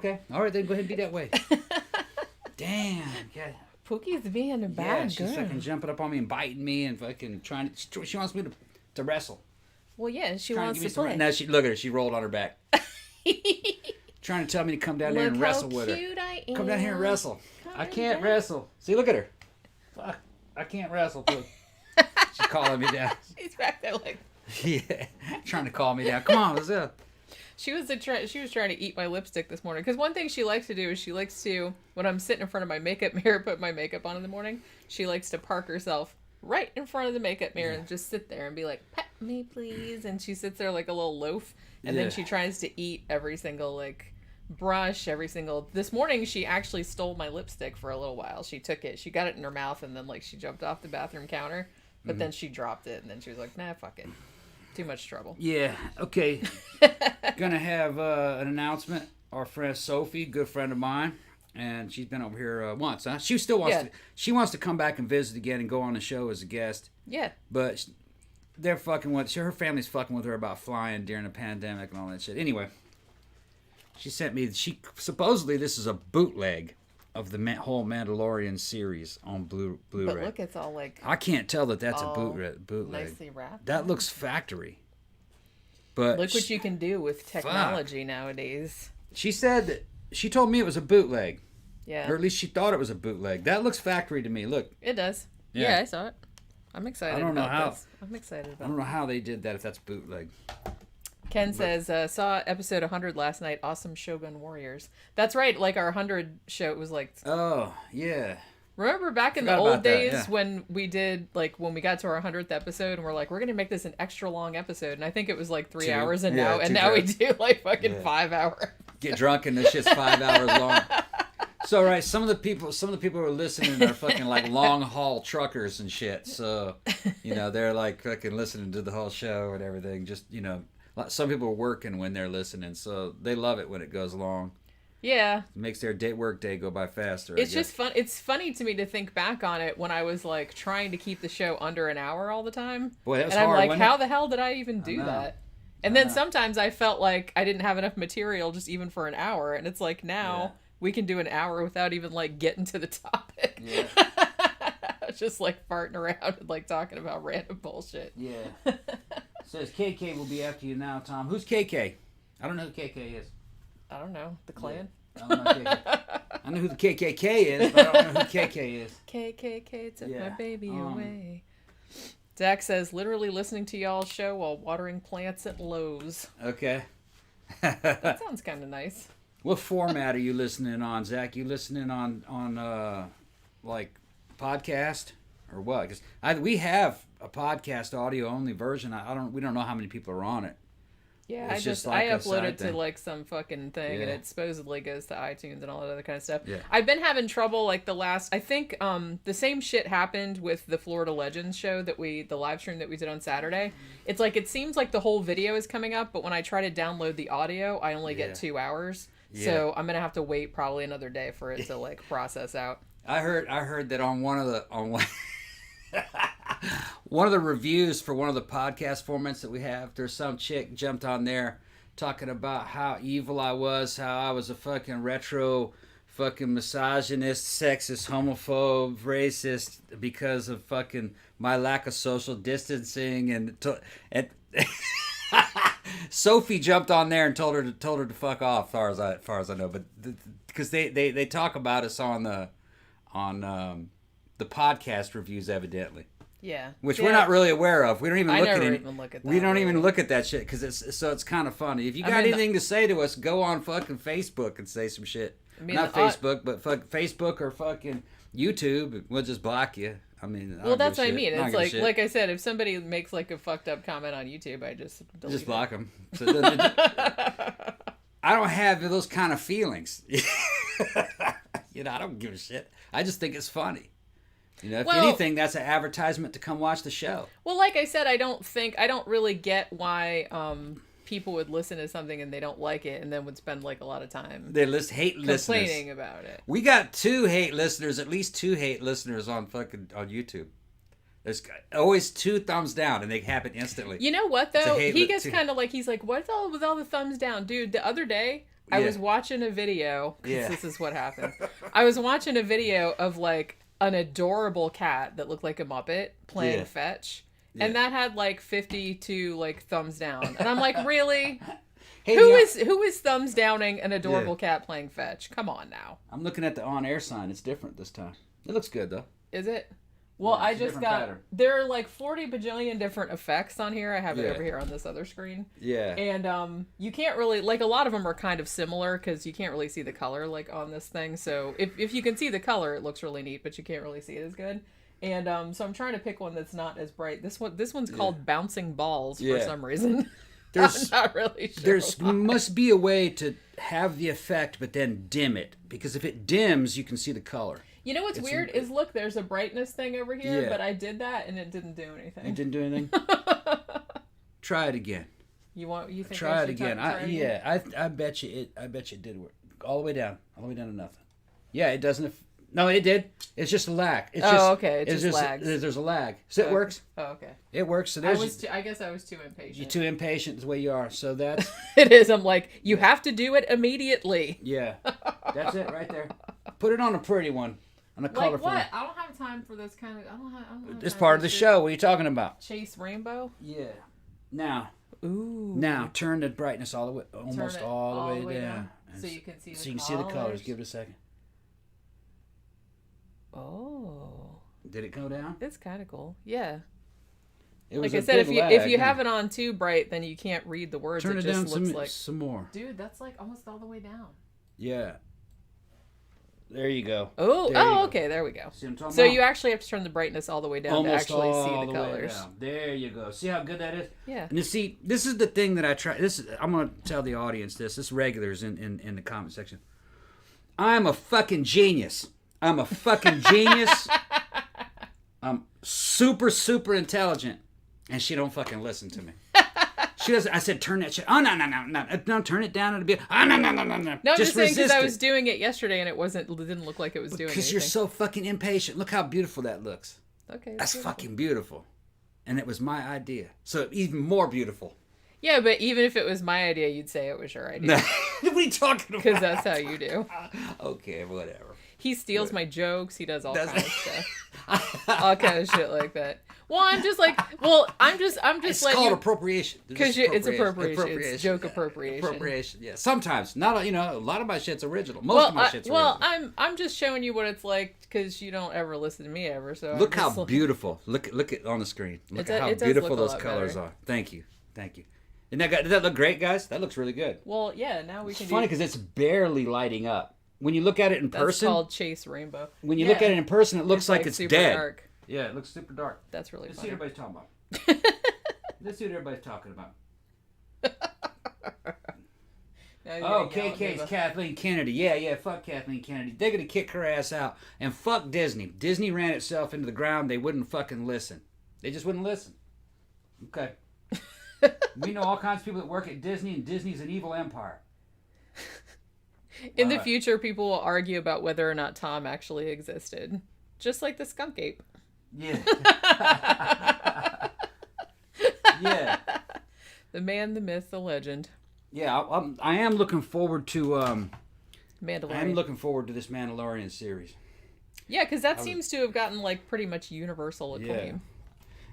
Okay. All right, then go ahead and be that way. Damn. God. Pookie's being a bad she's girl. fucking jumping up on me and biting me and fucking trying to... She wants me to wrestle. Well, yeah, she wants to play. Now, look at her. She rolled on her back. Trying to tell me to come down there and wrestle with her. Look how cute I am. Come down here and wrestle. I can't wrestle. See, look at her. Fuck. I can't wrestle. She's calling me down. She's back there like... Yeah. Trying to call me down. Come on, let's go. She was trying to eat my lipstick this morning. Because one thing she likes to do is she likes to, when I'm sitting in front of my makeup mirror, put my makeup on in the morning, she likes to park herself right in front of the makeup mirror and just sit there and be like, pet me, please. And she sits there like a little loaf. And then she tries to eat every single, like, brush, this morning she actually stole my lipstick for a little while. She took it, she got it in her mouth, and then, like, she jumped off the bathroom counter. But then she dropped it, and then she was like, nah, fuck it. Too much trouble. Yeah, okay. Gonna have an announcement. Our friend Sophie, good friend of mine, and she's been over here once, huh? She still wants to. She wants to come back and visit again and go on the show as a guest. Yeah. But they're fucking with her family's fucking with her about flying during the pandemic and all that shit. Anyway, she sent me. Supposedly this is a bootleg of the whole Mandalorian series on Blu-ray. But look, it's all like... I can't tell that that's a bootleg. Nicely wrapped. That looks factory. But look what you can do with technology nowadays. She said that... She told me it was a bootleg. Yeah. Or at least she thought it was a bootleg. That looks factory to me. Look. It does. Yeah, I saw it. I'm excited about this. I'm excited about it. I don't know how they did that if that's bootleg. Ken says, saw episode 100 last night. Awesome Shogun Warriors. That's right. Like our 100 show, it was like... Oh, yeah. Remember back in the old days when we did, like, when we got to our 100th episode and we're like, we're going to make this an extra long episode. And I think it was like 3 hours and now we do like fucking 5 hours. Get drunk and this shit's 5 hours long. So, right, some of the people who are listening are fucking like long haul truckers and shit. So, you know, they're like fucking listening to the whole show and everything. Just, you know, some people are working when they're listening. So they love it when it goes long. Yeah. It makes their work day go by faster. It's just fun. It's funny to me to think back on it when I was like trying to keep the show under an hour all the time. Boy, that was hard. And I'm like, how the hell did I even do that? And then sometimes I felt like I didn't have enough material just even for an hour. And it's like now we can do an hour without even like getting to the topic. Yeah. Just like farting around and like talking about random bullshit. Yeah. Says KK will be after you now, Tom. Who's KK? I don't know who KK is. I don't know. The Klan? Yeah. I don't know KK. I know who the KKK is, but I don't know who KK is. KKK took my baby away. Zach says, literally listening to y'all's show while watering plants at Lowe's. Okay. That sounds kind of nice. What format are you listening on, Zach? You listening on like podcast or what? Because we have a podcast audio only version. We don't know how many people are on it. Yeah, I upload it to like some fucking thing, and it supposedly goes to iTunes and all that other kind of stuff. Yeah. I've been having trouble like I think the same shit happened with the Florida Legends show the live stream that we did on Saturday. It's like it seems like the whole video is coming up, but when I try to download the audio, I only get 2 hours. Yeah. So I'm gonna have to wait probably another day for it to like process out. I heard that on one of the reviews for one of the podcast formats that we have, there's some chick jumped on there talking about how evil I was, how I was a fucking retro fucking misogynist, sexist, homophobe, racist because of fucking my lack of social distancing and Sophie jumped on there and told her to fuck off, as far as I know, but because they talk about us on the podcast reviews evidently. Yeah. Which we're not really aware of. We don't even look at it. We don't really. even look at that shit because it's kind of funny. If you got anything to say to us, go on fucking Facebook and say some shit. Not Facebook, but Facebook or fucking YouTube. We'll just block you. I mean, well, that's what I mean. It's like I said, if somebody makes like a fucked up comment on YouTube, I just delete block them. So I don't have those kind of feelings. You know, I don't give a shit. I just think it's funny. You know, if anything, that's an advertisement to come watch the show. Well, like I said, I don't really get why people would listen to something and they don't like it and then would spend like a lot of time complaining about it. We got at least two hate listeners on YouTube. There's always 2 thumbs down and they happen instantly. You know what though? He gets kind of like, he's like, what's all with all the thumbs down? Dude, the other day I was watching a video, because Yeah. this is what happened. I was watching a video of, like, an adorable cat that looked like a Muppet playing fetch. Yeah. And that had, like, 52, like, thumbs down. And I'm like, really? Hey, who is thumbs downing an adorable cat playing fetch? Come on now. I'm looking at the on-air sign. It's different this time. It looks good, though. Is it? Well, Yeah, I it's a just different got... pattern. There are, like, 40 bajillion different effects on here. I have it Yeah. over here on this other screen. Yeah. And you can't really... Like, a lot of them are kind of similar, because you can't really see the color, like, on this thing. So, if you can see the color, it looks really neat, but you can't really see it as good. And so I'm trying to pick one that's not as bright. This one's called Bouncing Balls for some reason. I'm not really sure. There's must be a way to have the effect, but then dim it. Because if it dims, you can see the color. You know what's weird is, look, there's a brightness thing over here, Yeah. but I did that and it didn't do anything. It didn't do anything? Try it again. You think Try I it should again. try it again? I bet you it did work. All the way down to nothing. Yeah, it doesn't. No, it did. It's just a lag. It's okay. It just lags. There's a lag. So it works. Oh, okay. It works. So I guess I was too impatient. you're too impatient is the way you are. So that's It is. I'm like, you have to do it immediately. yeah. That's it right there. Put it on a pretty one. On a Like colorful what? one. I don't have time for this kind of. I don't have This time part for of the this show. What are you talking about? Chase rainbow. Yeah. Now Ooh. turn the brightness all the way, almost Turn it all the way down. so you can see. So you can see the colors. Give it a second. Oh. Did it go down? It's kind of cool. Yeah. It was Like I a said, big if you lag, have it on too bright, then you can't read the words. turn it it just down looks like some more. Dude, that's like almost all the way down. Yeah. There you go. Oh, There you go. okay, there we go. See what I'm talking So about? you actually have to turn the brightness all the way down Almost to actually see all the way colors. down. There you go. See how good that is? Yeah. And you see, this is the thing that I try. I'm going to tell the audience this. This regulars in the comment section. I'm a fucking genius. I'm a fucking genius. I'm super, super intelligent. And she don't fucking listen to me. She doesn't. I said, turn that shit. Oh, no, turn it down. It'll be, no. No, I'm just saying because resist I it. was doing it yesterday and it didn't look like it was doing anything. Because you're so fucking impatient. Look how beautiful that looks. Okay. That's beautiful. fucking beautiful. And it was my idea. So even more beautiful. Yeah, but even if it was my idea, you'd say it was your idea. What are you talking about? Because that's how you do. Okay, whatever. He steals my jokes. He does all kinds of stuff. All kind of shit like that. Well, I'm just It's letting called you... appropriation. Because it's appropriation. It's joke appropriation. Appropriation, yeah. Sometimes. Not, a lot of my shit's original. Most of my shit's original. I'm just showing you what it's like because you don't ever listen to me ever. So Look how beautiful. Look at on the screen. Look at how beautiful those colors are. Thank you. Does that look great, guys? That looks really good. Well, yeah, now we It's can funny because it's barely lighting up. When you look at it in person... That's called Chase Rainbow. When you look at it in person, it looks like it's super dead. dark. Yeah, it looks super dark. That's really Let's see funny. what everybody's talking about. Let's see what everybody's talking about. Oh, KK's Kathleen Kennedy. Yeah, fuck Kathleen Kennedy. They're going to kick her ass out. And fuck Disney. Disney ran itself into the ground. They wouldn't fucking listen. They just wouldn't listen. Okay. We know all kinds of people that work at Disney, and Disney's an evil empire. In the future, people will argue about whether or not Tom actually existed. Just like the skunk ape. Yeah. Yeah. The man, the myth, the legend. Yeah, I am looking forward to... Mandalorian. I'm looking forward to this Mandalorian series. Yeah, because that seems to have gotten like pretty much universal acclaim.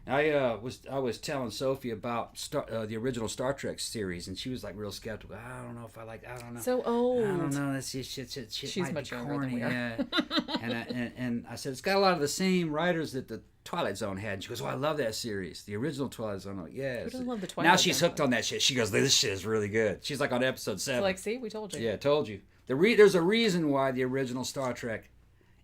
I was telling Sophie about the original Star Trek series, and she was like real skeptical. I don't know if I don't know. So old. I don't know. That's shit. She's might much be younger corny. than we are. Yeah. and I said it's got a lot of the same writers that the Twilight Zone had. And she goes, "Oh, I love that series, the original Twilight Zone." I'm like, yeah. Who doesn't love the Twilight Now she's Zone? hooked on that shit. She goes, "This shit is really good." She's like on episode 7. So like, see, we told you. Yeah, told you. There's a reason why the original Star Trek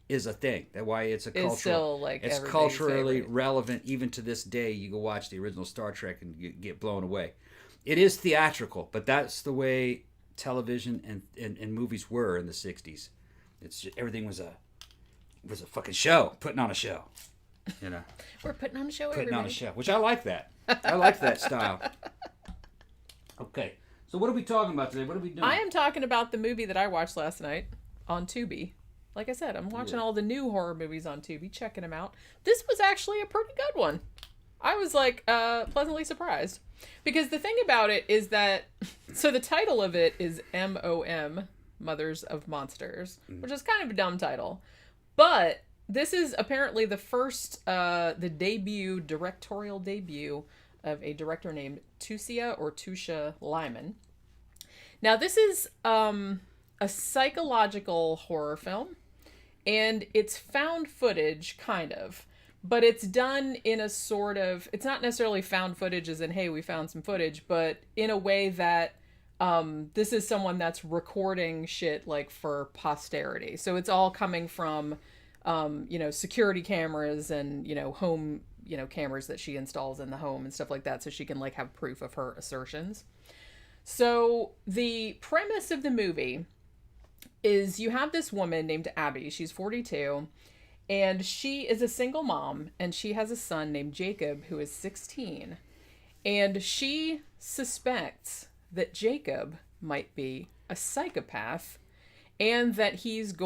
is a thing. That why it's a cultural. It's still like it's everybody's culturally favorite. relevant even to this day. You go watch the original Star Trek and you get blown away. It is theatrical, but that's the way television and movies were in the 60s. It's just, everything was a fucking show, putting on a show. You know, We're putting on a show. putting on a everybody. show, which I like that. I like that style. Okay, so what are we talking about today? What are we doing? I am talking about the movie that I watched last night on Tubi. Like I said, I'm watching all the new horror movies on Tubi, checking them out. This was actually a pretty good one. I was like pleasantly surprised. Because the thing about it is that, so the title of it is M.O.M, Mothers of Monsters, which is kind of a dumb title. But this is apparently the first, the directorial debut of a director named Tusha Lyman. Now, this is a psychological horror film, and it's found footage, kind of. But it's done in a sort of, it's not necessarily found footage as in, hey, we found some footage, but in a way that this is someone that's recording shit like for posterity. So it's all coming from, security cameras and, home, cameras that she installs in the home and stuff like that. So she can like have proof of her assertions. So the premise of the movie is you have this woman named Abby. She's 42. And she is a single mom, and she has a son named Jacob, who is 16. And she suspects that Jacob might be a psychopath, and that he's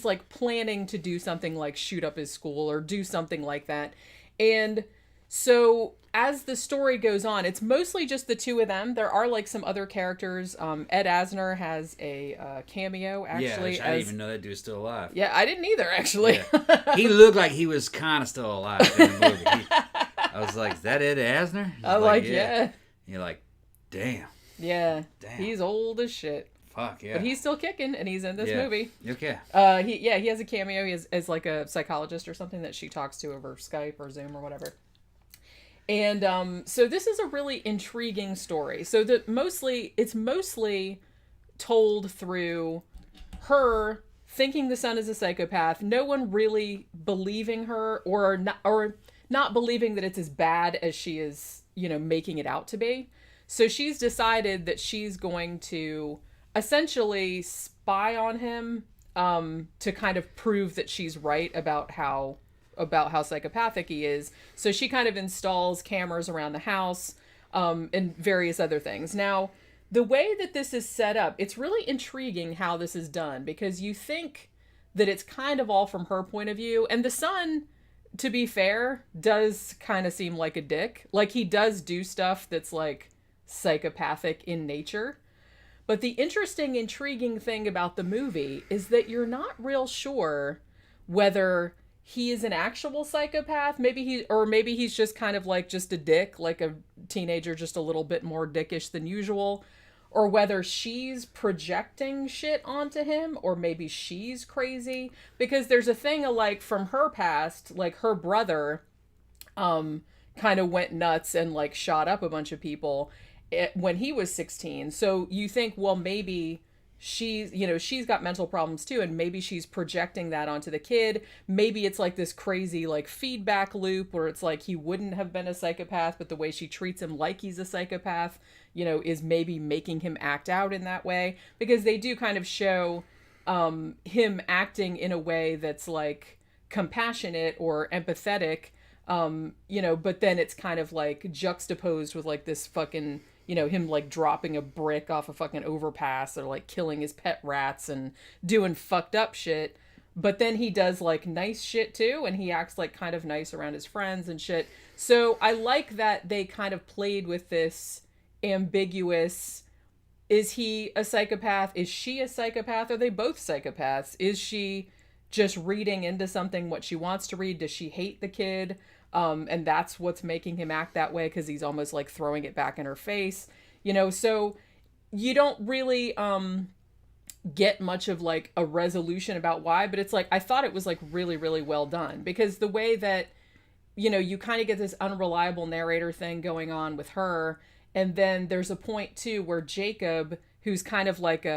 like planning to do something like shoot up his school or do something like that. And so as the story goes on, it's mostly just the two of them. There are like some other characters. Ed Asner has a cameo, actually. Yeah, I didn't even know that dude's still alive. Yeah, I didn't either, actually. Yeah. He looked like he was kind of still alive in the movie. I was like, is that Ed Asner? I was like, yeah. You're like, damn. Yeah. Damn. He's old as shit. Fuck, yeah. But he's still kicking, and he's in this movie. Okay. He has a cameo. He is as like a psychologist or something that she talks to over Skype or Zoom or whatever. And so this is a really intriguing story. So it's mostly told through her thinking the son is a psychopath, no one really believing her or not believing that it's as bad as she is, making it out to be. So she's decided that she's going to essentially spy on him to kind of prove that she's right about how psychopathic he is. So she kind of installs cameras around the house and various other things. Now, the way that this is set up, it's really intriguing how this is done, because you think that it's kind of all from her point of view. And the son, to be fair, does kind of seem like a dick. Like, he does do stuff that's like psychopathic in nature. But the interesting, intriguing thing about the movie is that you're not real sure whether he is an actual psychopath. Maybe he's just kind of like just a dick, like a teenager, just a little bit more dickish than usual, or whether she's projecting shit onto him, or maybe she's crazy. Because there's a thing like from her past, like her brother, kind of went nuts and like shot up a bunch of people when he was 16. So you think, well, maybe she's got mental problems too, and maybe she's projecting that onto the kid. Maybe it's like this crazy like feedback loop where it's like he wouldn't have been a psychopath, but the way she treats him like he's a psychopath, is maybe making him act out in that way. Because they do kind of show him acting in a way that's like compassionate or empathetic, but then it's kind of like juxtaposed with like this fucking, him like dropping a brick off a fucking overpass, or like killing his pet rats and doing fucked up shit. But then he does like nice shit too, and he acts like kind of nice around his friends and shit. So I like that they kind of played with this ambiguous, is he a psychopath? Is she a psychopath? Are they both psychopaths? Is she just reading into something what she wants to read? Does she hate the kid? And that's what's making him act that way, because he's almost like throwing it back in her face, so you don't really get much of like a resolution about why. But it's like, I thought it was like really, really well done, because the way that, you kind of get this unreliable narrator thing going on with her. And then there's a point too where Jacob, who's kind of like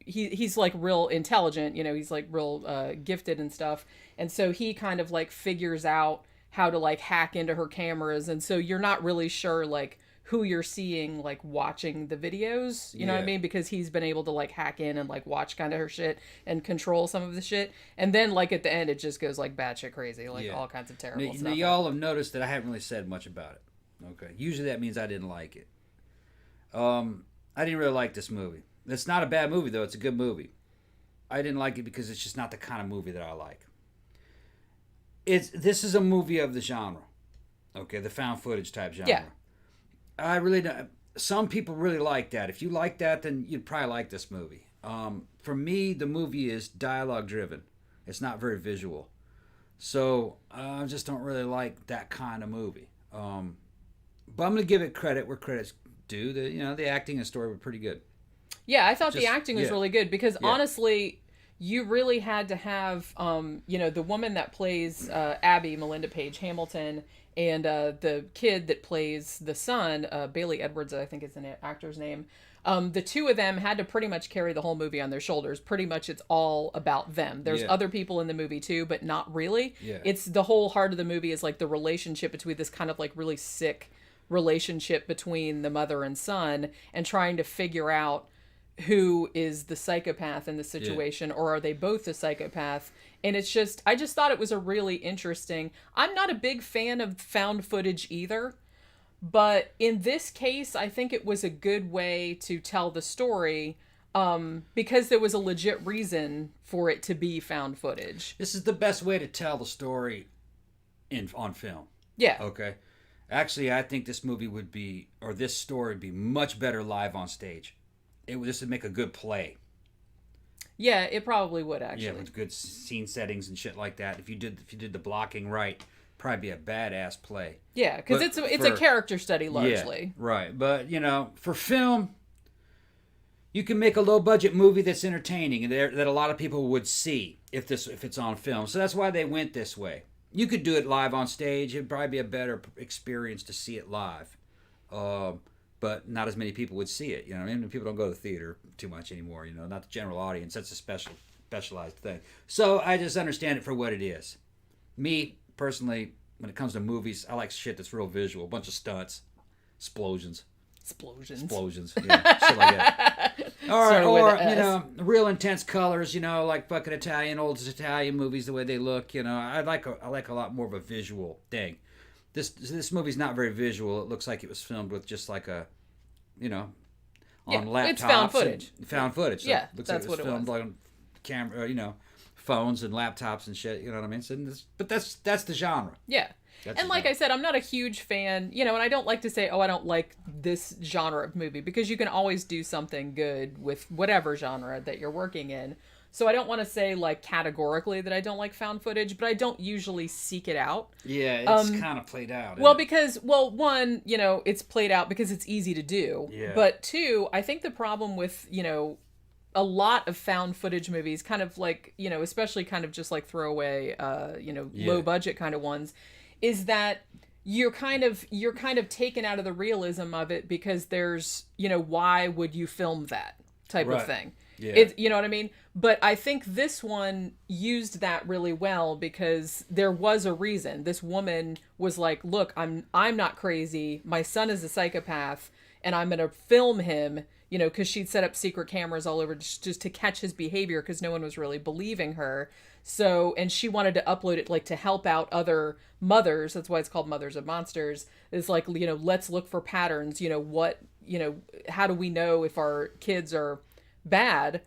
he's like real intelligent, he's like real gifted and stuff. And so he kind of like figures out how to like hack into her cameras. And so you're not really sure like who you're seeing, like watching the videos, you know what I mean? Because he's been able to like hack in and like watch kind of her shit and control some of the shit. And then like at the end, it just goes like batshit crazy, like all kinds of terrible stuff. Y'all have noticed that I haven't really said much about it. Okay. Usually that means I didn't like it. I didn't really like this movie. It's not a bad movie though. It's a good movie. I didn't like it because it's just not the kind of movie that I like. This is a movie of the genre. Okay, the found footage type genre. Yeah. I really don't. Some people really like that. If you like that, then you'd probably like this movie. For me, the movie is dialogue driven. It's not very visual. So I just don't really like that kind of movie. But I'm going to give it credit where credit's due. The acting and story were pretty good. Yeah, I thought the acting was really good because honestly, you really had to have, the woman that plays Abby, Melinda Page Hamilton, and the kid that plays the son, Bailey Edwards, I think is an actor's name. The two of them had to pretty much carry the whole movie on their shoulders. Pretty much it's all about them. There's other people in the movie too, but not really. Yeah. It's the whole heart of the movie is like the relationship between this kind of like really sick relationship between the mother and son and trying to figure out who is the psychopath in the situation or are they both the psychopath. And it's just, I just thought it was a really interesting, I'm not a big fan of found footage either. But in this case, I think it was a good way to tell the story because there was a legit reason for it to be found footage. This is the best way to tell the story on film. Yeah. Okay. Actually, I think this movie would be, or this story would be much better live on stage. This would make a good play. Yeah, it probably would actually. Yeah, with good scene settings and shit like that. If you did the blocking right, probably be a badass play. Yeah, because it's a character study largely. Yeah, right. But for film, you can make a low budget movie that's entertaining and that a lot of people would see if it's on film. So that's why they went this way. You could do it live on stage. It'd probably be a better experience to see it live. But not as many people would see it. People don't go to the theater too much anymore. Not the general audience. That's a specialized thing. So I just understand it for what it is. Me personally, when it comes to movies, I like shit that's real visual. A bunch of stunts, explosions. Yeah, shit like that. Or real intense colors. Like fucking old Italian movies, the way they look. I like a lot more of a visual thing. This movie's not very visual. It looks like it was filmed with just like on laptops. It's found footage. Found footage. Yeah, looks that's like it was what it filmed was. like on camera, phones and laptops and shit. You know what I mean? But that's the genre. Yeah. And like I said, I'm not a huge fan, and I don't like to say, I don't like this genre of movie because you can always do something good with whatever genre that you're working in. So I don't want to say like categorically that I don't like found footage, but I don't usually seek it out. Yeah, it's kind of played out. Because one, it's played out because it's easy to do. Yeah. But two, I think the problem with, a lot of found footage movies, kind of like, especially kind of just like throwaway, low budget kind of ones, is that you're kind of taken out of the realism of it because there's, why would you film that type of thing? Yeah. You know what I mean? But I think this one used that really well because there was a reason. This woman was like, look, I'm not crazy. My son is a psychopath and I'm going to film him, because she'd set up secret cameras all over just to catch his behavior because no one was really believing her. So, and she wanted to upload it like to help out other mothers. That's why it's called Mothers of Monsters. It's like, let's look for patterns. How do we know if our kids are bad?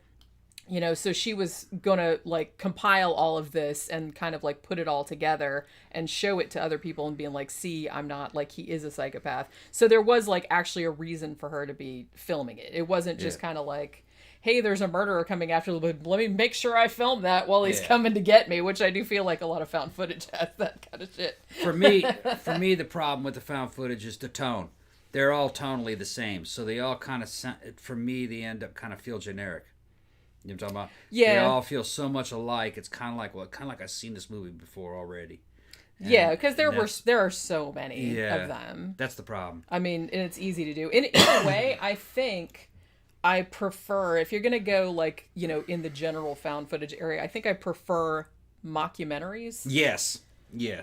So she was gonna like compile all of this and kind of like put it all together and show it to other people and being like, see, I'm not, like, he is a psychopath. So there was like actually a reason for her to be filming it. It wasn't just kind of like, hey, there's a murderer coming after me, let me make sure I film that while he's coming to get me, which I do feel like a lot of found footage has that kind of shit. For me, the problem with the found footage is the tone. They're all tonally the same, so they all kind of, for me, they end up kind of feel generic. You know what I'm talking about? Yeah. They all feel so much alike. It's kind of like I've seen this movie before already. Because there are so many of them. That's the problem. I mean, and it's easy to do. In a way, I think I prefer, if you're going to go like, in the general found footage area, I think I prefer mockumentaries. Yes. You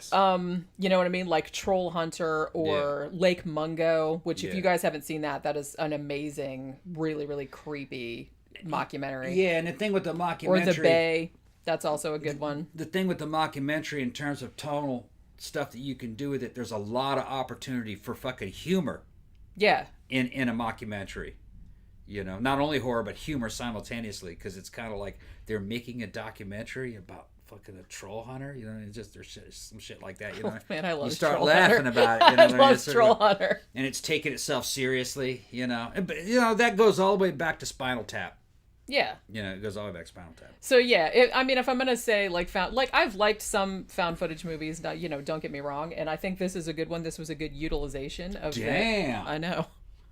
know what I mean? Like Troll Hunter or Lake Mungo, which if you guys haven't seen that is an amazing, really, really creepy mockumentary. Yeah, and the thing with the mockumentary... Or The Bay, that's also a good one. The thing with the mockumentary in terms of tonal stuff that you can do with it, there's a lot of opportunity for fucking humor. Yeah. In a mockumentary. Not only horror, but humor simultaneously, because it's kind of like they're making a documentary about fucking a troll hunter. You know, it's just there's some shit like that. You know, man, I love. You start Troll laughing Hunter. about it. You know, I love Troll Hunter, and it's taking itself seriously. You know, but you know that goes all the way back to Spinal Tap. Yeah. You know, it goes all the way back to Spinal Tap. So yeah, I mean, if I'm gonna say I've liked some found footage movies. You know, don't get me wrong, and I think this is a good one. This was a good utilization of. Damn. I know.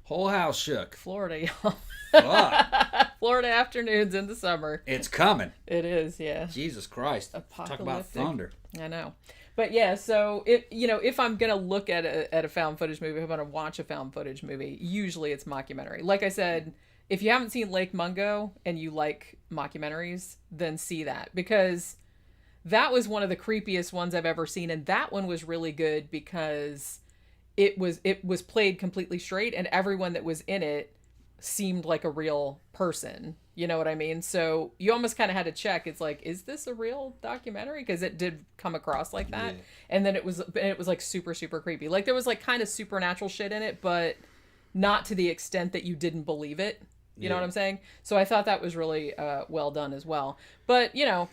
Whole house shook. Florida, y'all. Fuck. Florida afternoons in the summer. It's coming. It is, yeah. Jesus Christ. Talk about thunder. I know. But yeah, so if I'm gonna look at a found footage movie, if I'm gonna watch a found footage movie, usually it's mockumentary. Like I said, if you haven't seen Lake Mungo and you like mockumentaries, then see that, because that was one of the creepiest ones I've ever seen, and that one was really good because it was played completely straight, and everyone that was in it seemed like a real person. You know what I mean? So you almost kind of had to check. It's like, is this a real documentary? Because it did come across like that. Yeah. And then it was like super, super creepy. Like there was like kind of supernatural shit in it, but not to the extent that you didn't believe it. You know what I'm saying? So I thought that was really well done as well. But, you know,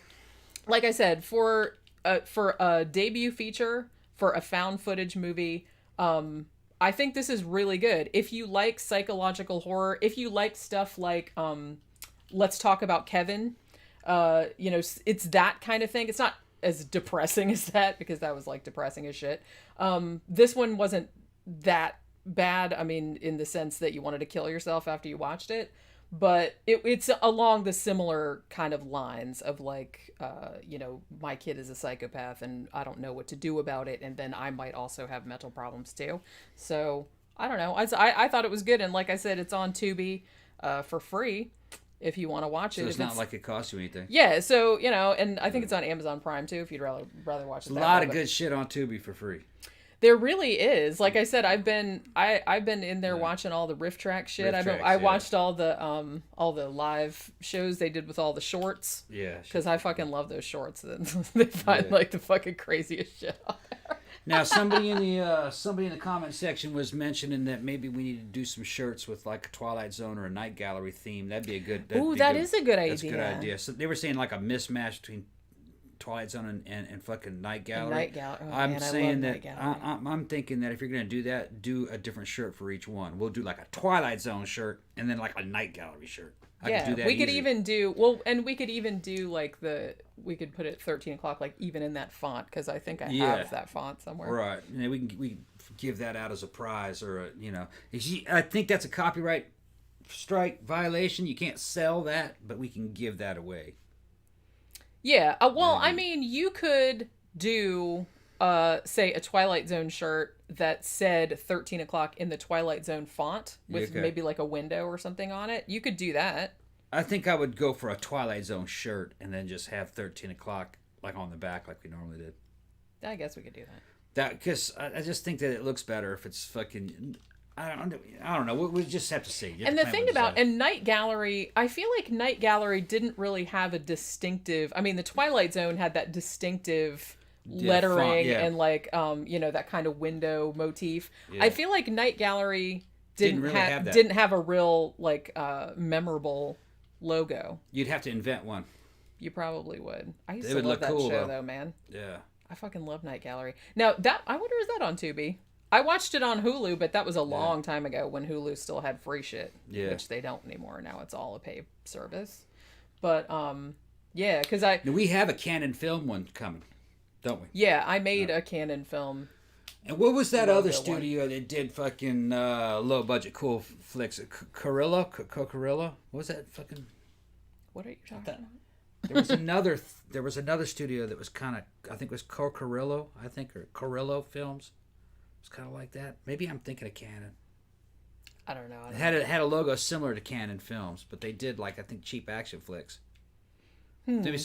like I said, for a debut feature, for a found footage movie, I think this is really good. If you like psychological horror, if you like stuff like Let's Talk About Kevin, you know, it's that kind of thing. It's not as depressing as that, because that was like depressing as shit. This one wasn't that bad. I mean, in the sense that you wanted to kill yourself after you watched it, but it's along the similar kind of lines of like, you know, my kid is a psychopath and I don't know what to do about it, and then I might also have mental problems too. So I don't know. I thought it was good, and like I said, it's on Tubi for free if you want to watch it. So it's not like it costs you anything. Yeah, so, you know, and I think it's on Amazon Prime too if you'd rather watch it. There's a lot of good shit on Tubi for free. There really is. Like I said, I've been in there watching all the riff track shit. I watched all the live shows they did with all the shorts. Yeah. Because I fucking love those shorts. They find like the fucking craziest shit out there. Now somebody in the comment section was mentioning that maybe we need to do some shirts with like a Twilight Zone or a Night Gallery theme. That'd be a good. That is a good idea. That's a good idea. So they were saying like a mismatch between Twilight Zone and fucking Night Gallery. Oh, I'm man, saying that I'm thinking that if you're gonna do that, do a different shirt for each one. We'll do like a Twilight Zone shirt and then like a Night Gallery shirt. I could do that we could even do we could even do like we could put it 13 o'clock like even in that font, because I think I have that font somewhere. Right, and we can give that out as a prize, or I think that's a copyright strike violation. You can't sell that, but we can give that away. Yeah. Well, I mean, you could do, say, a Twilight Zone shirt that said 13 o'clock in the Twilight Zone font with maybe like a window or something on it. You could do that. I think I would go for a Twilight Zone shirt and then just have 13 o'clock like on the back like we normally did. I guess we could do that. Because I just think that it looks better if it's fucking... I don't know. We just have to see. And the thing about Night Gallery, I feel like Night Gallery didn't really have a distinctive. I mean, the Twilight Zone had that distinctive lettering and like that kind of window motif. Yeah. I feel like Night Gallery didn't have a real like memorable logo. You'd have to invent one. You probably would. I used to love that show though, man. Yeah. I fucking love Night Gallery. Now I wonder, is that on Tubi? I watched it on Hulu, but that was a long time ago when Hulu still had free shit, which they don't anymore. Now it's all a pay service. But because we have a Canon film one coming, don't we? Yeah, I made a Canon film. And what was that other studio that did fucking low budget cool flicks? Corilla? What was that fucking? What are you talking about? There was another studio that was kind of, I think it was Corillo, or Corillo Films. It's kind of like that. Maybe I'm thinking of Canon. I don't know. It had a logo similar to Canon Films, but they did like I think cheap action flicks. Maybe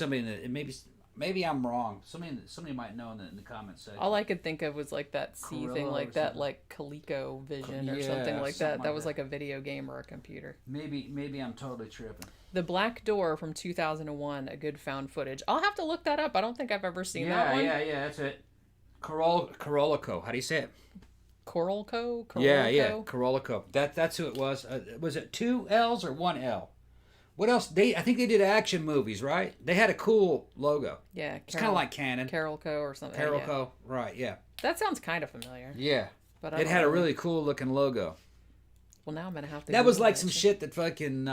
maybe I'm wrong. Somebody might know in the comments section. All I could think of was like that C thing, like that like ColecoVision or something like that. That was like a video game or a computer. Maybe I'm totally tripping. The Black Door from 2001, a good found footage. I'll have to look that up. I don't think I've ever seen that one. Yeah, that's it. Corollico. How do you say it? Corollico? Yeah, Corollico. That's who it was. Was it 2 L's or 1 L? What else? I think they did action movies, right? They had a cool logo. Yeah. It's kind of like Canon. Carolco or something. Carolco, right, yeah. That sounds kind of familiar. Yeah. But it had a really cool looking logo. Well, now I'm going to have to... That was like some shit that fucking,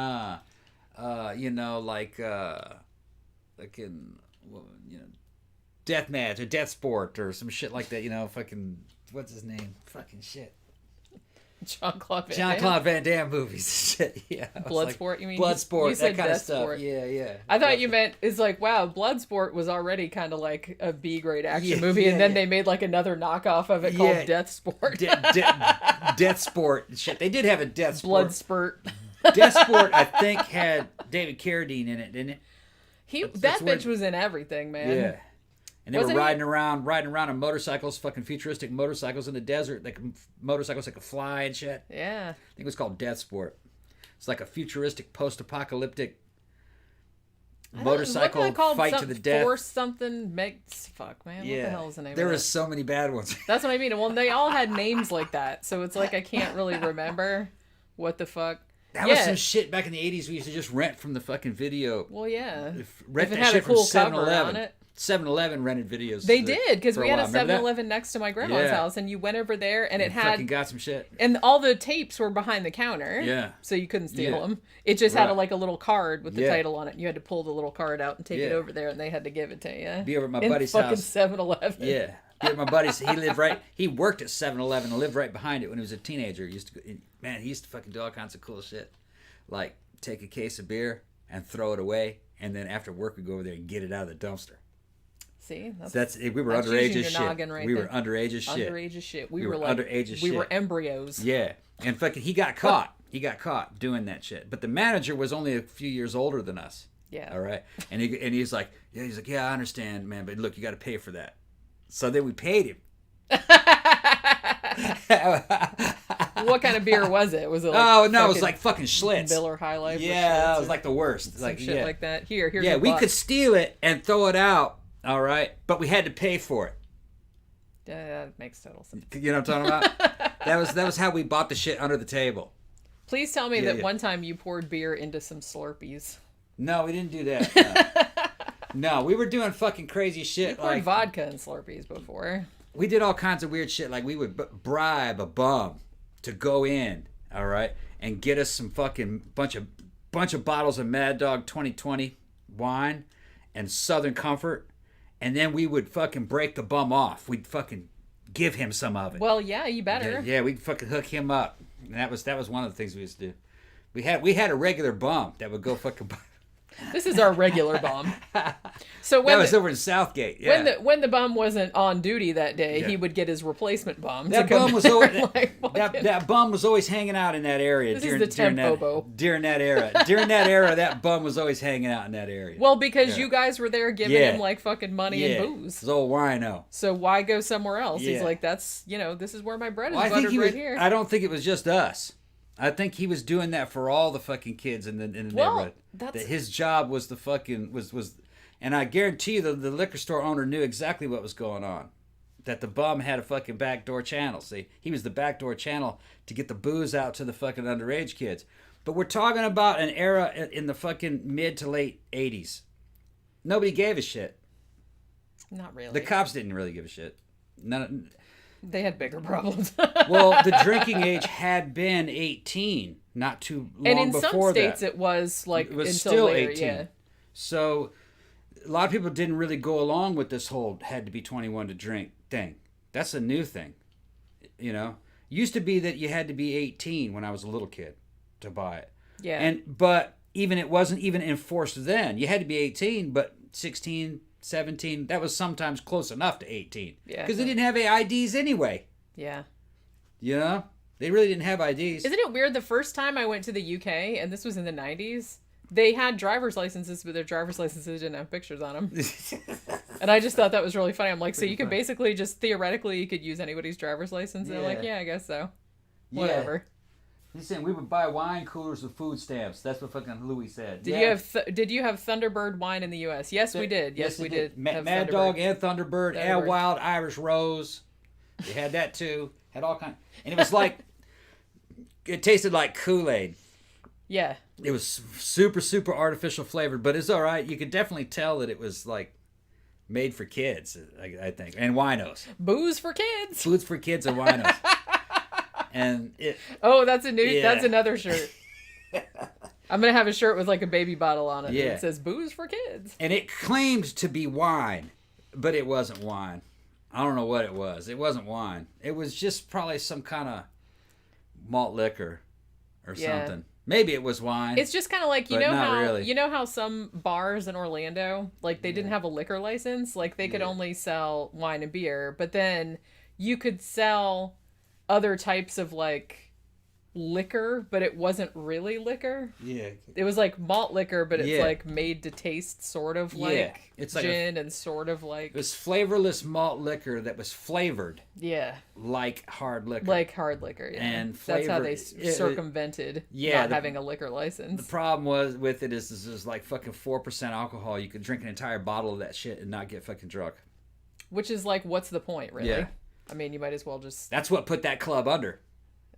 Deathmatch or Death Sport or some shit like that, fucking, what's his name? Fucking shit. Jean-Claude Van Damme movies. Shit, yeah. Bloodsport, you mean? Bloodsport, you said that kind of Death stuff. Sport. Yeah. I thought you meant, it's like, wow, Bloodsport was already kind of like a B-grade action movie, and then they made like another knockoff of it called Death Sport. Death Sport. Shit, they did have a Death Sport. Bloodsport. Death Sport, I think, had David Carradine in it, didn't it? That bitch was in everything, man. Yeah. And they were riding around on motorcycles, fucking futuristic motorcycles in the desert. Motorcycles that could fly and shit. Yeah. I think it was called Death Sport. It's like a futuristic, post-apocalyptic motorcycle fight to the death. Force something makes... Fuck, man. Yeah. What the hell is the name of it? There was so many bad ones. That's what I mean. Well, they all had names like that. So it's like I can't really remember what the fuck. That was some shit back in the 80s we used to just rent from the fucking video. Well, yeah. Rent if it that had shit a cool from cover on it. 7-Eleven rented videos. They did, because we had a Remember 7-Eleven next to my grandma's house, and you went over there, and it had... fucking got some shit. And all the tapes were behind the counter. Yeah. So you couldn't steal them. It just had a little card with the title on it. You had to pull the little card out and take it over there, and they had to give it to you. Be over at my buddy's house. Fucking 7-Eleven. Yeah. Be at my buddy's. He worked at 7-Eleven and lived right behind it when he was a teenager. He used to fucking do all kinds of cool shit. Like, take a case of beer and throw it away, and then after work we'd go over there and get it out of the dumpster. See, we were underage as shit. We were underage as shit. Underage as shit. We were underage as shit. We were embryos. Yeah, and fucking he got caught. He got caught doing that shit. But the manager was only a few years older than us. Yeah. All right, and he's like, yeah, I understand, man, but look, you got to pay for that. So then we paid him. What kind of beer was it? Was it like it was like fucking Schlitz. Miller High Life. Yeah, it was like the worst. Like shit like that. Here's yeah, we could steal it and throw it out. All right, but we had to pay for it. Yeah, that makes total sense. You know what I'm talking about? that was how we bought the shit under the table. Please tell me that one time you poured beer into some Slurpees. No, we didn't do that. No, we were doing fucking crazy shit. You poured vodka in Slurpees before. We did all kinds of weird shit. Like we would bribe a bum to go in, all right, and get us some fucking bunch of bottles of Mad Dog 2020 wine and Southern Comfort. And then we would fucking break the bum off. We'd fucking give him some of it. Well, yeah, you better. Yeah, we'd fucking hook him up. And that was one of the things we used to do. We had a regular bum that would go fucking... This is our regular bum. So when that was over in Southgate. Yeah. When the bum wasn't on duty that day, he would get his replacement bum. That bum was always that bum was always hanging out in that area during that era. During that era, that bum was always hanging out in that area. Well, because you guys were there giving him like fucking money and booze. It's old wino. So why go somewhere else? He's like, that's this is where my bread is buttered right here. I don't think it was just us. I think he was doing that for all the fucking kids in the neighborhood. That his job was the fucking was, and I guarantee you the liquor store owner knew exactly what was going on. That the bum had a fucking backdoor channel. See, he was the backdoor channel to get the booze out to the fucking underage kids. But we're talking about an era in the fucking mid to late 80s. Nobody gave a shit. Not really. The cops didn't really give a shit. They had bigger problems. Well, the drinking age had been 18, not too long before that. And in some states it was like until still later, 18. Yeah. So a lot of people didn't really go along with this whole had to be 21 to drink thing. That's a new thing. Used to be that you had to be 18 when I was a little kid to buy it. Yeah. But it wasn't even enforced then. You had to be 18, but 16, 17, that was sometimes close enough to 18. Yeah. Because they didn't have IDs anyway. Yeah. They really didn't have IDs. Isn't it weird? The first time I went to the UK, and this was in the 90s, they had driver's licenses, but their driver's licenses didn't have pictures on them. And I just thought that was really funny. I'm like, so you could basically just theoretically, you could use anybody's driver's license? And they're like, yeah, I guess so. Whatever. He's saying we would buy wine coolers with food stamps. That's what fucking Louis said. Did you have Thunderbird wine in the U.S.? Yes, we did. Yes, we did. Mad Dog and Thunderbird and Wild Irish Rose. They had that too. Had all kinds. And it was like, it tasted like Kool-Aid. Yeah. It was super, super artificial flavored, but it's all right. You could definitely tell that it was like made for kids, I think, and winos. Booze for kids. Foods for kids and winos. And it. Oh, that's another shirt. I'm gonna have a shirt with like a baby bottle on it. Yeah. That says "Booze for Kids." And it claimed to be wine, but it wasn't wine. I don't know what it was. It wasn't wine. It was just probably some kind of malt liquor or something. Maybe it was wine. It's just kind of like you know how some bars in Orlando, like they didn't have a liquor license, like they could only sell wine and beer, but then you could sell other types of like liquor, but it wasn't really liquor. Yeah. It was like malt liquor, but it's like made to taste sort of like it's gin and sort of like... It was flavorless malt liquor that was flavored. Yeah. Like hard liquor. Like hard liquor, yeah. And that's how they circumvented not having a liquor license. The problem with it is like fucking 4% alcohol. You could drink an entire bottle of that shit and not get fucking drunk. Which is like, what's the point, really? Yeah. I mean, you might as well just... That's what put that club under.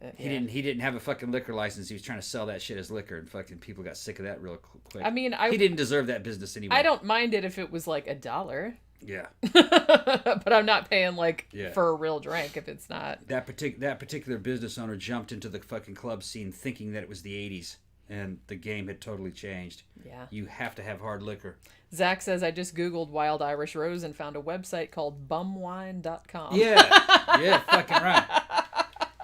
Yeah. He didn't have a fucking liquor license. He was trying to sell that shit as liquor, and fucking people got sick of that real quick. I mean, he didn't deserve that business anyway. I don't mind it if it was like $1. Yeah. But I'm not paying like for a real drink if it's not. That particular business owner jumped into the fucking club scene thinking that it was the 80s, and the game had totally changed. Yeah. You have to have hard liquor. Zach says, I just Googled Wild Irish Rose and found a website called bumwine.com. Yeah. Yeah, fucking right.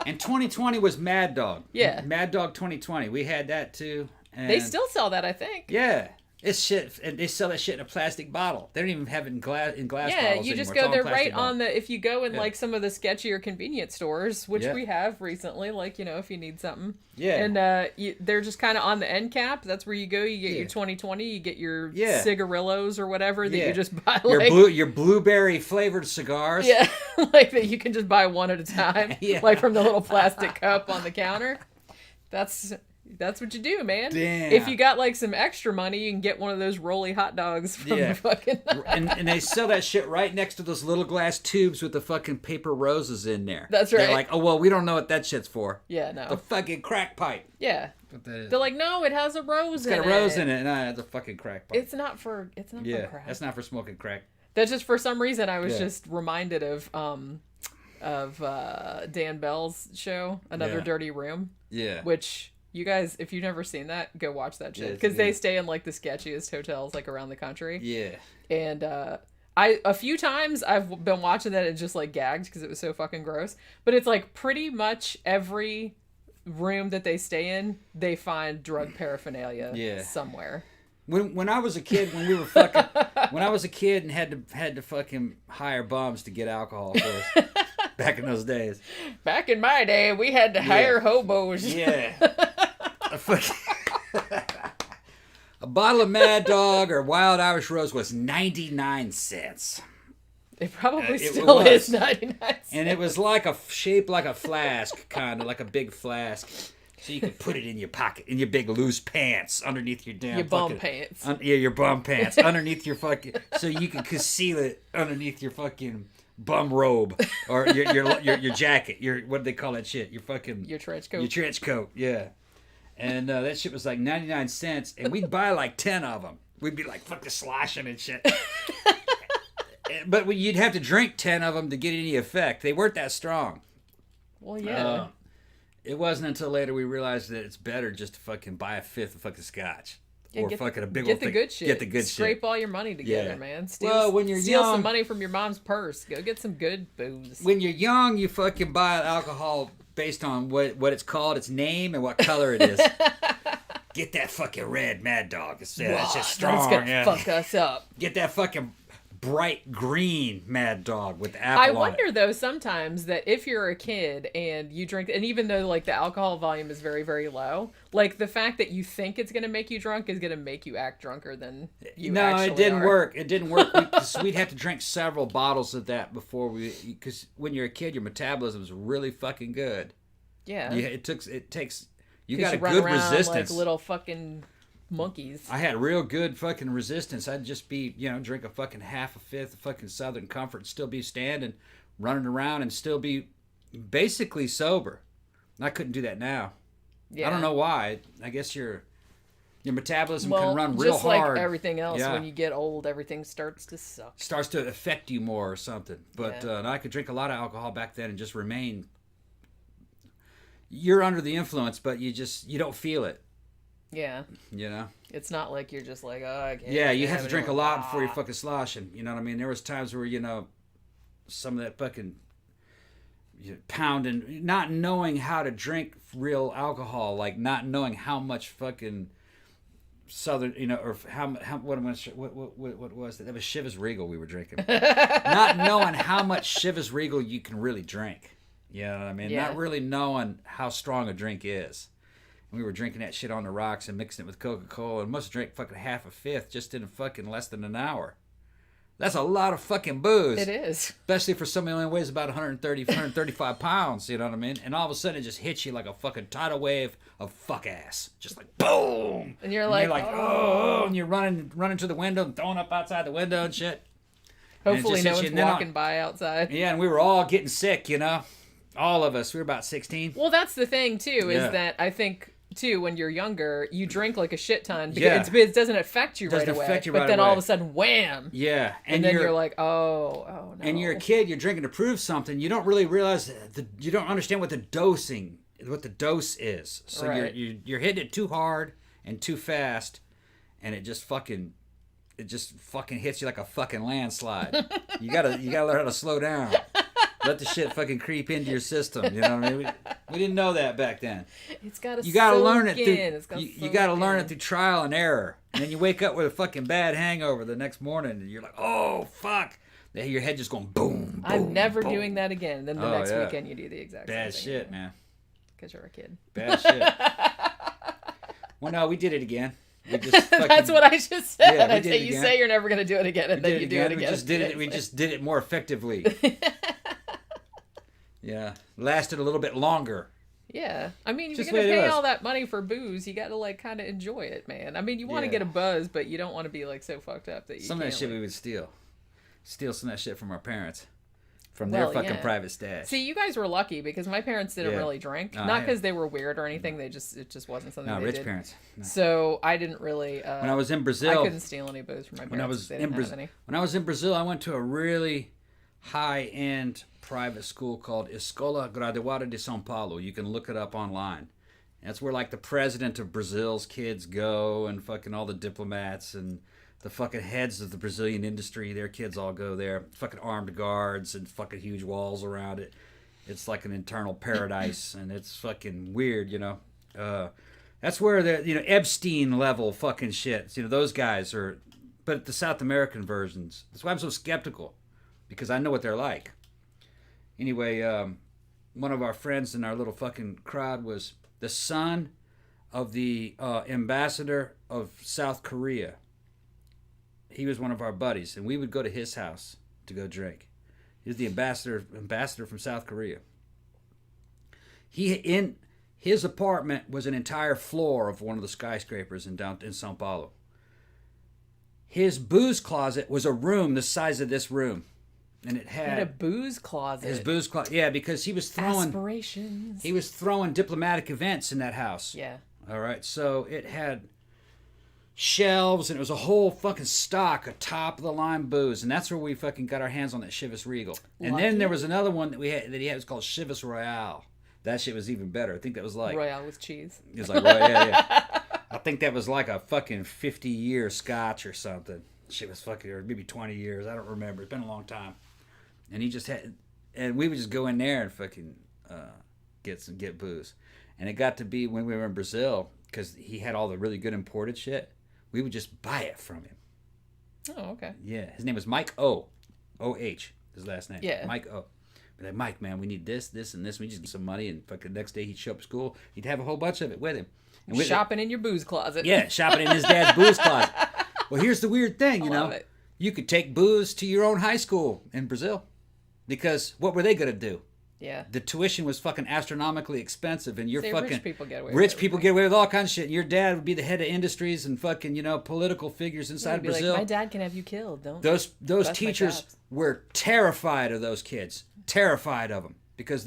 And 2020 was Mad Dog. Yeah. Mad Dog 2020. We had that too. And they still sell that, I think. Yeah. It's shit, and they sell that shit in a plastic bottle. They don't even have it in glass bottles Yeah, you just go, they're right on the, if you go in Yeah. like some of the sketchier convenience stores, which Yeah. we have recently, like, you know, if you need something. Yeah. And they're just kind of on the end cap. That's where you go, you get your 2020, you get your cigarillos or whatever that you just buy. Your blueberry flavored cigars. Yeah, like that you can just buy one at a time, like from the little plastic cup on the counter. That's what you do, man. Damn. If you got like some extra money, you can get one of those rolly hot dogs from the fucking... and they sell that shit right next to those little glass tubes with the fucking paper roses in there. That's right. They're like, oh, well, we don't know what that shit's for. Yeah, no. The fucking crack pipe. Yeah. What that is. They're like, no, it has a rose in it. It's got a rose in it. No, it's a fucking crack pipe. It's not for crack. That's not for smoking crack. That's just for some reason I was just reminded of Dan Bell's show, Another Dirty Room. Yeah. Which... You guys, if you've never seen that, go watch that shit. Because they stay in, like, the sketchiest hotels, like, around the country. Yeah. And a few times I've been watching that and just, like, gagged because it was so fucking gross. But it's, like, pretty much every room that they stay in, they find drug paraphernalia somewhere. When I was a kid, when we were fucking... when I was a kid and had to fucking hire bums to get alcohol for us. Back in those days. Back in my day, we had to hire hobos. Yeah. A bottle of Mad Dog or Wild Irish Rose was 99 cents. It probably still is 99 cents. And it was like shaped like a flask, kind of like a big flask. So you could put it in your pocket, in your big loose pants, underneath your damn bum pants. Your bum pants, underneath your fucking, so you could conceal it underneath your fucking bum robe or your jacket. What do they call that shit? Your trench coat. Your trench coat, yeah. And that shit was like 99 cents, and we'd buy like 10 of them. We'd be like fucking sloshing and shit. But you'd have to drink 10 of them to get any effect. They weren't that strong. Well, yeah. It wasn't until later we realized that it's better just to fucking buy a fifth of fucking scotch. Or fucking a big old thing. Get the good shit. Get the good shit. Scrape all your money together, man. When you're steal young, some money from your mom's purse. Go get some good booze. When you're young, you fucking buy alcohol based on what it's called, its name, and what color it is. Get that fucking red Mad Dog. It's just strong. It's gonna fuck us up. Get that fucking bright green Mad Dog with apple I wonder though sometimes that if you're a kid and you drink, and even though like the alcohol volume is very, very low, like the fact that you think it's gonna make you drunk is gonna make you act drunker than you actually it didn't are. work. It didn't work. We'd have to drink several bottles of that before because when you're a kid, your metabolism is really fucking good. Yeah. It takes. You got a good resistance. Like little fucking monkeys. I had real good fucking resistance. I'd just be, drink a fucking half a fifth of fucking Southern Comfort and still be standing, running around and still be basically sober. I couldn't do that now. Yeah. I don't know why. I guess your metabolism Well, can run real just hard. like everything else, Yeah. when you get old, everything starts to suck. Starts to affect you more or something. But Yeah. and I could drink a lot of alcohol back then and just remain. You're under the influence, but you don't feel it. Yeah. You know. It's not like you're just like, oh, I can't. Yeah, you have to it drink a anymore. lot before you're fucking sloshing. You know what I mean? There was times where some of that fucking pounding, not knowing how to drink real alcohol, like not knowing how much fucking Southern, or how what was that? That was Chivas Regal we were drinking. Not knowing how much Chivas Regal you can really drink. You know what I mean? Yeah. Not really knowing how strong a drink is. And we were drinking that shit on the rocks and mixing it with Coca-Cola, and must have drank fucking half a fifth just in fucking less than an hour. That's a lot of fucking booze. It is. Especially for somebody who only weighs about 135 pounds, you know what I mean? And all of a sudden it just hits you like a fucking tidal wave of fuck ass. Just like boom! And you're like, oh, and you're running to the window and throwing up outside the window and shit. Hopefully no one's and then walking by outside. Yeah, and we were all getting sick, All of us. We were about 16. Well, that's the thing, too, is Yeah. that I think, too, when you're younger, you drink like a shit ton. Because it doesn't affect you right away. But then all of a sudden, wham! Yeah. And then you're like, oh, no. And you're a kid, you're drinking to prove something. You don't really realize, you don't understand what the dose is. So Right. you're hitting it too hard and too fast, and it just fucking hits you like a fucking landslide. you gotta learn how to slow down. Let the shit fucking creep into your system. You know what I mean? We didn't know that back then. It's gotta You gotta learn it through. You gotta learn it through trial and error. And then you wake up with a fucking bad hangover the next morning, and you're like, oh fuck. Your head just going boom. I'm never boom. doing that again. Then the next weekend you do the exact bad same thing. shit, man. Because you're a kid. Bad shit. Well, no, we did it again. We just fucking, That's what I just said. Yeah, I say you say you're never going to do it again, and then you do it again. We just did it more effectively. Yeah, lasted a little bit longer. Yeah, I mean, if Just you're the gonna way it pay was. all that money for booze, you got to like kind of enjoy it, man. I mean, you want to Yeah. get a buzz, but you don't want to be like so fucked up that you Some of can't. that shit like... we would steal some of that shit from our parents, from their fucking private stash. See, you guys were lucky because my parents didn't really drink, not because they were weird or anything. It just wasn't something No, they rich did. parents. No. So I didn't really. When I was in Brazil, I couldn't steal any booze from my parents. They didn't have any. When I was in Brazil, I went to a really high-end private school called Escola Graduada de São Paulo. You can look it up online. That's where like the president of Brazil's kids go, and fucking all the diplomats and the fucking heads of the Brazilian industry. Their kids all go there. Fucking armed guards and fucking huge walls around it. It's like an internal paradise, and it's fucking weird, That's where the Epstein level fucking shit. Those guys are, but the South American versions. That's why I'm so skeptical, because I know what they're like. Anyway, one of our friends in our little fucking crowd was the son of the ambassador of South Korea. He was one of our buddies, and we would go to his house to go drink. He was the ambassador from South Korea. In his apartment was an entire floor of one of the skyscrapers in São Paulo. His booze closet was a room the size of this room. And it had a booze closet. His booze closet, yeah, because he was throwing aspirations. He was throwing diplomatic events in that house. Yeah. All right, so it had shelves, and it was a whole fucking stock of top of the line booze, and that's where we fucking got our hands on that Chivas Regal. And then there was another one that he had was called Chivas Royale. That shit was even better. I think that was like Royale with cheese. It was like yeah. I think that was like a fucking 50-year scotch or something. Shit was fucking, or maybe 20 years. I don't remember. It's been a long time. And he just had, and we would just go in there and fucking get booze. And it got to be when we were in Brazil, because he had all the really good imported shit, we would just buy it from him. Oh, okay. Yeah, his name was Mike O. O-H, his last name. Yeah. Mike O. Be like, Mike, man, we need this, and this. We just get some money, and fucking next day he'd show up at school. He'd have a whole bunch of it with him. And shopping in your booze closet. Yeah, shopping in his dad's booze closet. Well, here's the weird thing, you know. It. You could take booze to your own high school in Brazil. Because what were they going to do? Yeah. The tuition was fucking astronomically expensive, and rich people get away with all kinds of shit. Your dad would be the head of industries and fucking, political figures inside Brazil. Like, my dad can have you killed. Don't. Those teachers were terrified of those kids. Terrified of them. Because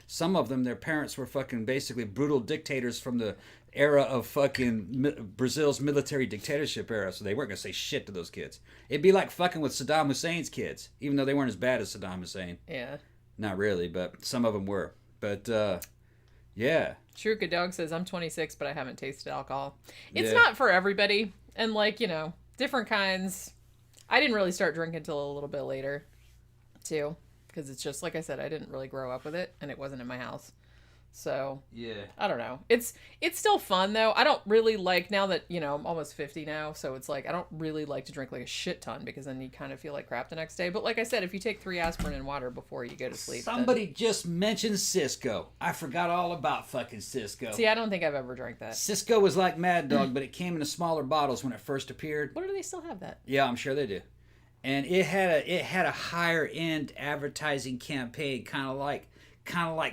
some of them, their parents were fucking basically brutal dictators from the era of fucking Brazil's military dictatorship era, so they weren't gonna say shit to those kids. It'd be like fucking with Saddam Hussein's kids, even though they weren't as bad as Saddam Hussein. Yeah. Not really, but some of them were. But yeah. Shruka Dog says, I'm 26, but I haven't tasted alcohol. It's not for everybody, and like, you know, different kinds. I didn't really start drinking until a little bit later, too, because it's just, like I said, I didn't really grow up with it, and it wasn't in my house. So, yeah, I don't know. It's still fun, though. I don't really like, now that, you know, I'm almost 50 now, so it's like, I don't really like to drink like a shit ton, because then you kind of feel like crap the next day. But like I said, if you take 3 aspirin and water before you go to sleep. Somebody just mentioned Cisco. I forgot all about fucking Cisco. See, I don't think I've ever drank that. Cisco was like Mad Dog, but it came in smaller bottles when it first appeared. What, do they still have that? Yeah, I'm sure they do. And it had a higher end advertising campaign, kind of like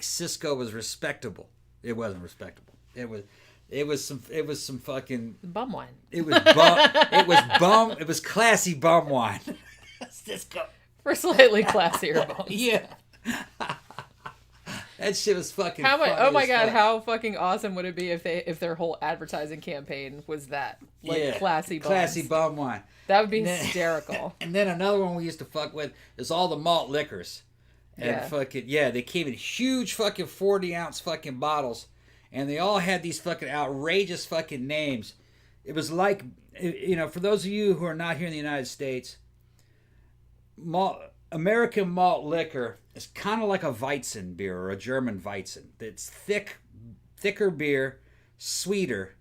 Cisco was respectable. It wasn't respectable. It was some fucking bum wine. It was classy bum wine. Cisco. For slightly classier bums. Yeah. That shit was fucking funny. Oh my god, how fucking awesome would it be if their whole advertising campaign was that? Like classy bums. Classy bum wine. That would be hysterical. And then another one we used to fuck with is all the malt liquors. And they came in huge fucking 40-ounce fucking bottles. And they all had these fucking outrageous fucking names. It was like, you know, for those of you who are not here in the United States, American malt liquor is kind of like a Weizen beer or a German Weizen. It's thicker beer, sweeter,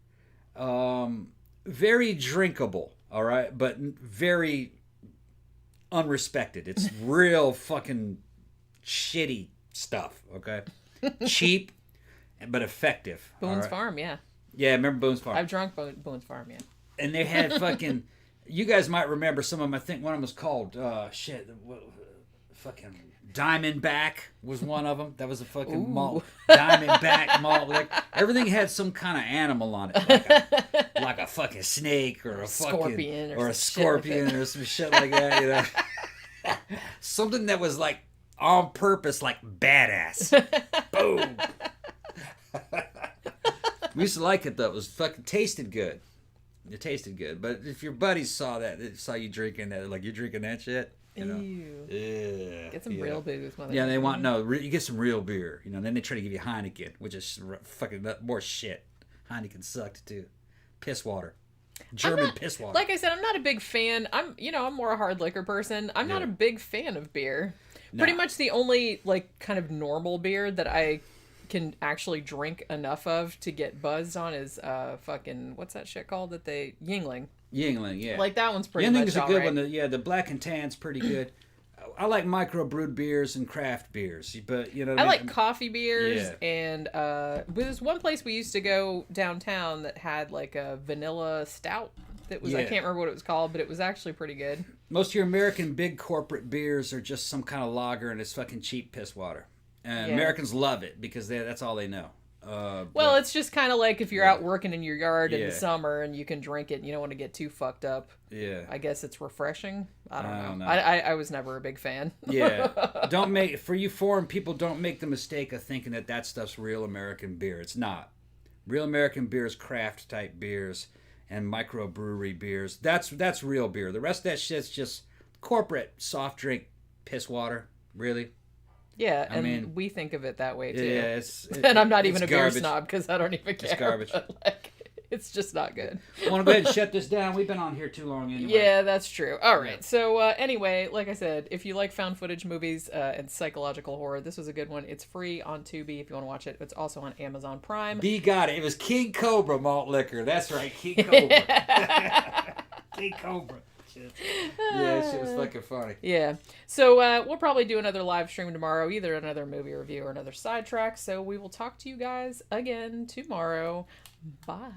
very drinkable, all right, but very unrespected. It's real fucking shitty stuff, okay? Cheap, but effective. Boone's Farm, yeah. Yeah, remember Boone's Farm? I've drunk Boone's Farm, yeah. And they had fucking... You guys might remember some of them. I think one of them was called... fucking Diamondback was one of them. That was a fucking malt. Diamondback malt liquor. Everything had some kind of animal on it. Like a fucking snake or a fucking... Scorpion. Or a scorpion or some shit like that, you know. Something that was like on purpose, like badass. Boom. We used to like it though. It was fucking tasted good. It tasted good. But if your buddies saw that, they saw you drinking that, like you're drinking that shit, you know. Ew. Yeah. Get some real booze. Yeah, they want you get some real beer, you know. And then they try to give you Heineken, which is fucking more shit. Heineken sucked too. Piss water. German piss water. Like I said, I'm not a big fan. I'm more a hard liquor person. I'm not a big fan of beer. No. Pretty much the only like kind of normal beer that I can actually drink enough of to get buzzed on is fucking what's that shit called that they Yingling. Yingling, yeah. Like that one's pretty much Yingling's a good one. The Black and Tan's pretty good. I like microbrewed beers and craft beers, but you know I like coffee beers and there's one place we used to go downtown that had like a vanilla stout that was I can't remember what it was called, but it was actually pretty good. Most of your American big corporate beers are just some kind of lager and it's fucking cheap piss water. And Americans love it because that's all they know. Well, it's just kind of like if you're out working in your yard in the summer and you can drink it and you don't want to get too fucked up. Yeah. I guess it's refreshing. I don't know. I was never a big fan. Yeah. For you foreign people, don't make the mistake of thinking that stuff's real American beer. It's not. Real American beer is craft type beers and microbrewery beers. That's real beer. The rest of that shit's just corporate soft drink piss water. Really. Yeah, I mean, we think of it that way too. Yeah, and I'm not even a beer snob because I don't even care. It's garbage. But, it's just not good. I want to go ahead and shut this down. We've been on here too long anyway. Yeah, that's true. All right. So anyway, like I said, if you like found footage movies and psychological horror, this was a good one. It's free on Tubi if you want to watch it. It's also on Amazon Prime. B got it. It was King Cobra malt liquor. That's right, King Cobra. King Cobra. Yeah, shit was fucking funny. Yeah. So we'll probably do another live stream tomorrow, either another movie review or another sidetrack. So we will talk to you guys again tomorrow. Bye.